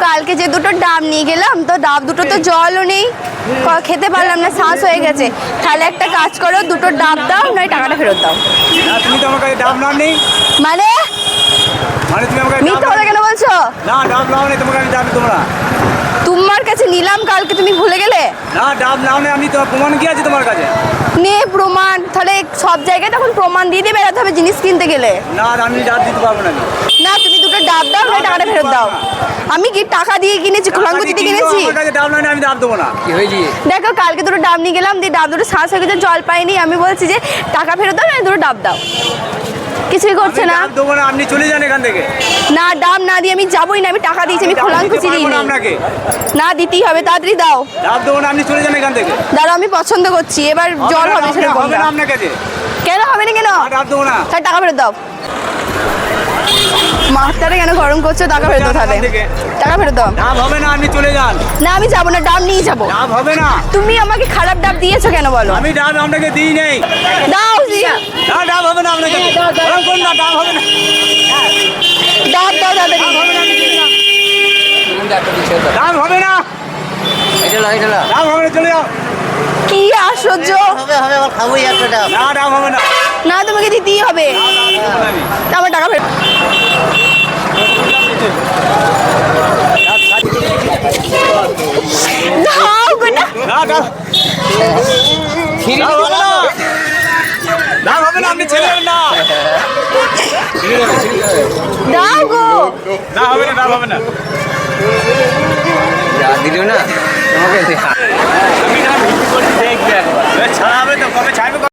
কালকে যে দুটো ডাব নিয়ে গেলাম তো ডাব দুটো তো জলও নেই, খেতে পারলাম না, শ্বাস হয়ে গেছে। তাহলে একটা কাজ করো, দুটো ডাব দাও, নয় টাকাটা ফেরত দাও। তুমি তো আমার কাছে ডাব নাও নেই, মানে মানে তুমি আমাকে মিথ্যা কথা কেন বলছো? না ডাব নাও নেই, তোমাকে আমি ডাব তোমরা তোমার কাছে নিলাম কালকে, তুমি ভুলে গেলে? না ডাব নাও নেই, আমি তোমার প্রমাণ কি আছে তোমার কাছে? নে প্রমাণ, তাহলে সব জায়গায় তখন প্রমাণ দিয়ে দিয়ে বেড়াতে হবে জিনিস কিনতে গেলে। না আমি ডাব দিতে পারবো না। না তুমি দুটো ডাব দাও, নয় টাকাটা ফেরত দাও। আমি কি টাকা দিয়ে কিনেছি, খোলাঙ্গুচিতে কিনেছি? আমার কাছে ডাব নাই, আমি ডাব দেবো না। কি হয়েছে? দেখো কালকে দুটো ডাব নিয়ে গেলাম, দিয়ে ডাব দুটো শ্বাস হয়ে গেছে, জল পাইনি। আমি বলছি যে টাকা ফেরত দাও, না দুটো ডাব দাও। কিছুই করছে না। ডাব দেবো না, আপনি চলে যান এখান থেকে। না ডাব না দিয়ে আমি যাবোই না, আমি টাকা দিয়েছি, আমি খোলাঙ্গুচি দিইনি। আপনাকে না দিতেই হবে, তাড়াতাড়ি দাও। ডাব দেবো না, আপনি চলে যান এখান থেকে। দাঁড়াও আমি পছন্দ করছি, এবার জল হবে সেটা হবে না আপনার কাছে। কেন হবে না কেন? ডাব দেবো না। তাহলে টাকা ফেরত দাও। মাথাটা কেন গরম করছো? টাকা ফেরত দাও তাহলে। টাকা ফেরত দাও। ডাব হবে না, আপনি চলে যান। না আমি যাবো না, ডাব নিয়ে যাবো। ডাব হবে না। তুমি আমাকে খারাপ ডাব দিয়েছো কেন বলো? আমি ডাব আপনাকে দিই নেই। দাও না ডাব হবে না আপনাকে। গরম করুন না, ডাব হবে না। ডাব দাও তাড়াতাড়ি। ডাব হবে না, আমি দিই না। ডাব হবে না। ডাব হবে না, চলে যাও। কি আশ্চর্য! না ডাব হবে না। না তোমাকে দিতেই হবে, আমার টাকা ফেরত। দাও গো না। না ডাব হবে না। ডাব হবে না, আপনি ছেড়ে দেন না। দাও গো। না হবে না, ডাব হবে না। দিল না তোমাকে আমি ডাব বিক্রি করছি, দেখবে ছাড়া হবে তো, কবে ছাড়বে?